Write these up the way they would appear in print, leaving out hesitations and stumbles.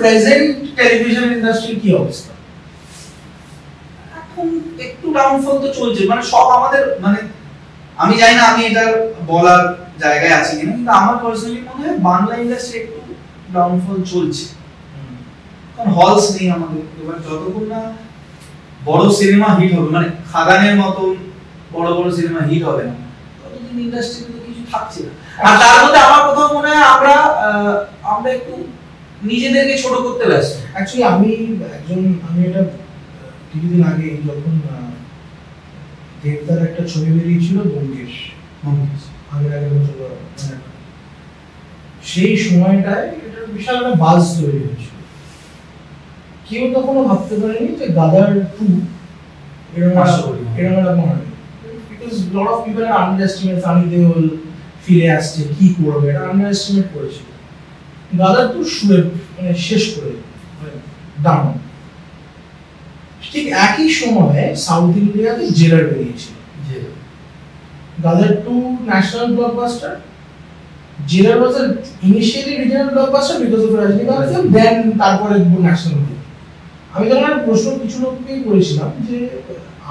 Present television ইন্ডাস্ট্রির কি অবস্থা? এখন একটু ডাউনফল তো চলছে, মানে সব আমাদের, মানে আমি জানি না আমি এটা বলার জায়গায় আছি কিনা, কিন্তু আমার পার্সোনালি মনে হয় বাংলা ইন্ডাস্ট্রি একটু ডাউনফল চলছে, কারণ হলস নেই আমাদের। এবার যতক্ষণ না বড় সিনেমা হিট হবে, মানে খাদানের মতো বড় বড় সিনেমা হিট হবে না, ততদিন ইন্ডাস্ট্রিতে তো কিছু থাকছে না। আর তার মধ্যে আমার কোথাও মনে হয় আমরা একটু নিজেদেরকে ছোট করতে ব্যস্ত। অ্যাকচুয়ালি আমি এটা কিছুদিন আগে যখন দেবদার একটা ছবি বেরিয়েছিল ব্যোমকেশ, আগের বছর, সেই সময়টায় এটা বিশাল একটা বাজ তৈরি হয়েছিল। কেউ তখনও ভাবতে পারেনি যে গাদার 2 এরকম একটা মহান, because lot of people are underestimate Sunny Deol ফিরে আসছে কি করবে, এটা আন্ডারএস্টিমেট করেছিল। গাদার 2 শুয়ে মানে শেষ করে ডাউন। ঠিক একই সময়ে সাউথ ইন্ডিয়াতে জেলার বেরিয়েছিল। গাদার 2 national blockbuster, Jailer was initially regional blockbuster because of Rajinikanth film, then তারপরে ন্যাশনাল। আমি তখন একটা প্রশ্ন কিছু লোককেই করেছিলাম যে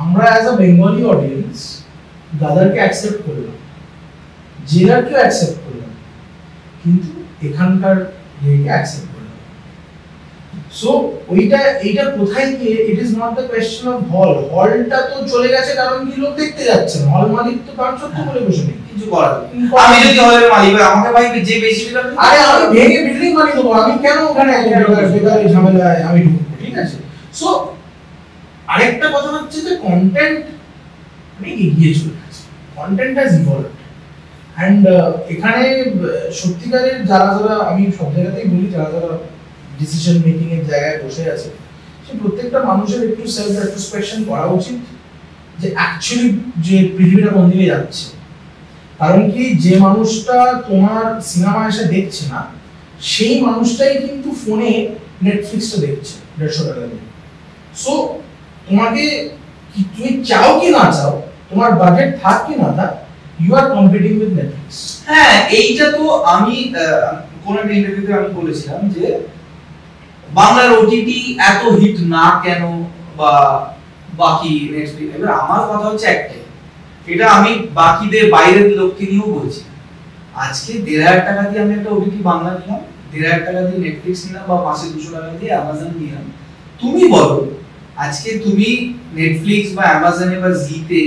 আমরা অ্যাজ আ বেঙ্গলি অডিয়েন্স গাদারকে অ্যাকসেপ্ট করলাম, জেলারকেও অ্যাকসেপ্ট করলাম, কিন্তু এখানকার ইয়েকে অ্যাকসেপ্ট করলাম। সো এইটা কোথায় গিয়ে, it is not the question of হলটা তো চলে গেছে, কারণ কি লোক দেখতে যাচ্ছে না, হল মালিক তো কারণ সত্য বলে বসে নেই, কিছু করার নেই। আমি যদি হলের মালিক হয়, আমাকে ভাই যে বেশি দিলাম, আরে আমি ভেঙে বিল্ডিং বানিয়ে দেবো, আমি কেন ওখানে বেকারি ঝামেলায় আমি ঢুকবো, ঠিক আছে? সো আরেকটা কথা হচ্ছে যে কন্টেন্ট অনেক এগিয়ে চলে গেছে, কন্টেন্ট হ্যাজ ইভলভড, অ্যান্ড এখানে সত্যিকারের যারা আমি সব জায়গাতেই বলি, যারা ডিসিশন মেকিং এর জায়গায় বসে আছে, সে প্রত্যেকটা মানুষের একটু সেলফ রেট্রোস্পেকশন করা উচিত যে অ্যাকচুয়ালি যে পৃথিবীটা কোন দিকে যাচ্ছে। কারণ কি, যে মানুষটা তোমার সিনেমা এসে দেখছে না, সেই মানুষটাই কিন্তু ফোনে নেটফ্লিক্সটা দেখছে 150 টাকা দিয়ে। সো তোমাকে তুমি চাও কি না চাও, তোমার বাজেট থাক কি না থাক, you are competing with Netflix. হ্যাঁ, এইটা তো আমি কোন একটা ইন্টারভিউতে আমি বলেছিলাম যে বাংলার ওটিটি এত হিট না কেন, বা বাকি নেটফ্লিক্স। এবার আমার কথা হচ্ছে একটাই, এটা আমি বাকিদের বাইরের লোককে নিয়েও বলছি। আজকে 1,500 টাকা দিয়ে আমি একটা ওটিটি বাংলা নিলাম, 1,500 টাকা দিয়ে নেটফ্লিক্স নিলাম, বা মাসে 200 টাকা দিয়ে অ্যামাজন নিলাম। তুমি বলো, আজকে তুমি নেটফ্লিক্স বা অ্যামাজনে বা জিতে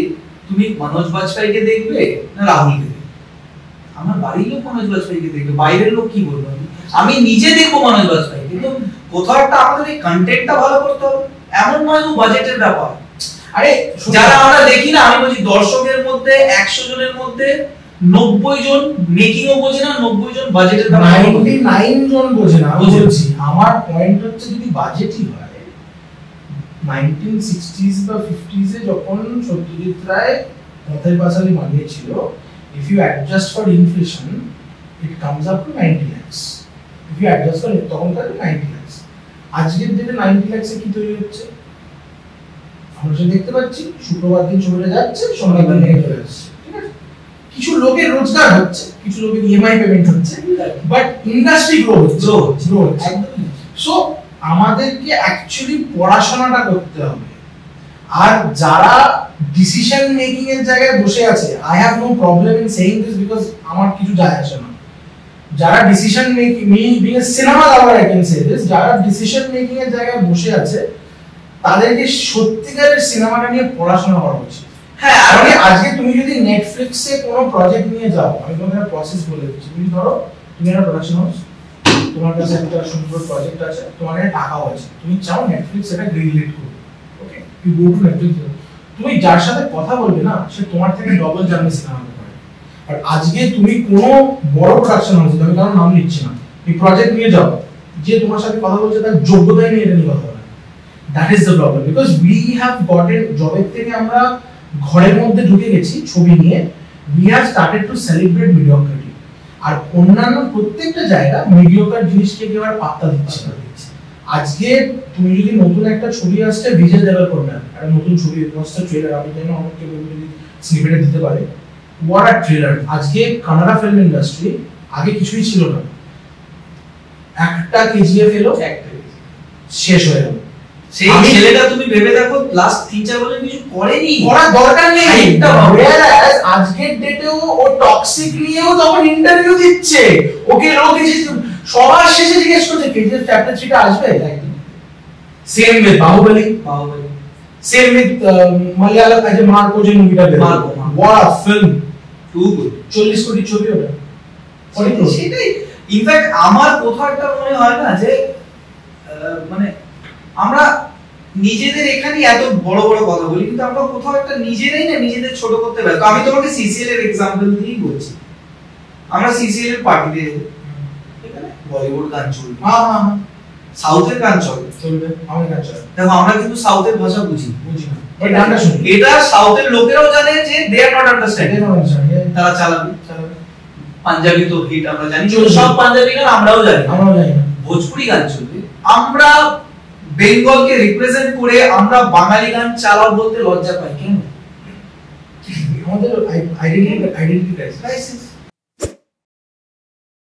তুমি মনোজ বাজপেয়ীকে দেখবে না রাহুলকে দেখবে? আমার বাড়ির লোক মনোজ বাজপেয়ীকে দেখবে, বাইরের লোক কি বলবে? আমি নিজে দেখবো মনোজ বাজপেয়ী, কিন্তু কোথাও একটা আমাদের এই কন্টেন্টটা ভালো করতে হবে। এমন নয় যে বাজেটের ব্যাপার। আরে যারা আমরা দেখি না, আমি বলছি দর্শকের মধ্যে 100 জনের মধ্যে 90 জন মেকিংও বোঝে না, 90 জন বাজেটের ব্যাপার 99 জন বোঝে না। বলছি আমার পয়েন্ট হচ্ছে, যদি বাজেটই হয় 1960s বা 50s এ যখন সত্যজিৎ রায় পথের পাঁচালী বানিয়েছিল, if you adjust for inflation it comes up to 90 lakhs. if you adjust for তখনকার 90 lakhs, আজকের ডেটে 90 lakhs এ কি তৈরি হচ্ছে আমরা সেটা দেখতে পাচ্ছি। শুক্রবার দিন ছবিটা যাচ্ছে, সোমবার দিন নিয়ে চলে আসছে, ঠিক আছে? কিছু লোকের রোজগার হচ্ছে, কিছু লোকের ইএমআই পেমেন্ট হচ্ছে, বাট ইন্ডাস্ট্রি গ্রো হচ্ছে। সো আমাদেরকে অ্যাকচুয়ালি পড়াশোনাটা করতে হবে। আর যারা ডিসিশন মেকিং এর জায়গায় বসে আছে, I have no problem in saying this, because আমার কিছু যায় আসে না। যারা decision making, being a cinema lover I can say this, যারা ডিসিশন মেকিং এর জায়গায় বসে আছে, তাদেরকে সত্যিকারের সিনেমাটা নিয়ে পড়াশোনা করা উচিত। হ্যাঁ, মানে আজকে তুমি যদি নেটফ্লিক্সে কোনো প্রজেক্ট নিয়ে যাও, আমি তোমাকে একটা প্রসেস বলে দিচ্ছি। তুমি ধরো তুমি একটা প্রোডাকশন হাউস, তোমার কাছে একটা সুন্দর প্রজেক্ট আছে, তোমার কাছে টাকাও আছে, তুমি চাও নেটফ্লিক্স এটা গ্রিন লিট করবে, ওকে? ইউ গো টু নেটফ্লিক্স, তুমি যার সাথে কথা বলবে না, সে তোমার থেকে ডবল জার্নি সিনেমা করতে পারে। আর আজকে তুমি কোনো বড় প্রোডাকশন হাউস, আমি কারণ নাম নিচ্ছি না, এই প্রজেক্ট নিয়ে যাও, যে তোমার সাথে কথা বলছে তার যোগ্যতাই নিয়ে এটা নিয়ে কথা বলে। That is the problem, because we have gotten, জবের থেকে আমরা ঘরের মধ্যে ঢুকে গেছি ছবি নিয়ে, we have started to celebrate mediocrity. আর অন্যান্য প্রত্যেকটা জায়গা মিডিওকার জিনিসকে কেউ আর পাত্তা দিচ্ছে না। আজকে তুমি যদি নতুন একটা ছবি আসছে, বিজয় দেবরকোন্ডা একটা নতুন ছবি, পোস্টার ট্রেলার, আমি জানি না অনেক কেউ যদি স্নিপেটে দিতে পারে, হোয়াট আ ট্রেলার। আজকে কানাডা ফিল্ম ইন্ডাস্ট্রি আগে কিছুই ছিল না, একটা কেজিএফ এলো, শেষ হয়ে গেল। সেই ছেলেটা তুমি ভেবে দেখো লাস্ট 3-4 বছর কিছু করেনি, করার দরকার নেই। whereas আজকের ডেটেও ও টক্সিক নিয়েও তখন ইন্টারভিউ দিচ্ছে, ওকে লোক এসে সবার শেষে জিজ্ঞেস করছে কেজিএফ চ্যাপ্টার 3 টা আসবে। Same with Baahubali, same with Malayalam যে মার্কো যে মুভিটা বের হলো, what a film, too good, 40 কোটি ছবি ওটা। সেটাই ইনফ্যাক্ট আমার কোথাও একটা মনে হয় না যে মানে আমরা নিজেদের এখানে এত বড় বড় কথা বলি, কিন্তু আমরা কোথাও একটা নিজেরাই না নিজেদের ছোট করতে ব্যস্ত। আমি তোমাকে সিসিএল এর एग्जांपल দিয়েই বলছি। আমরা সিসিএল এর পার্টিতে এখানে বলিউড গান চলবে, হ্যাঁ সাউথের গান চলবে, আমাদের গান চলবে। দেখো আমরা কিন্তু সাউথের ভাষা বুঝি না, বাট গানটা শুনি। এটা সাউথের লোকেরাও জানে যে দে আর নট আন্ডারস্ট্যান্ডিং, তারা চালাবে। পাঞ্জাবি তো হিট আমরা জানি, সব পাঞ্জাবি গান আমরাও জানি, ভোজপুরি গান চলবে। আমরা বেঙ্গলকে রিপ্রেজেন্ট করে আমরা বাঙালি গান চালাও বলতে লজ্জা পাই কেন? আমাদের আইডেন্টিটি ক্রাইসিস।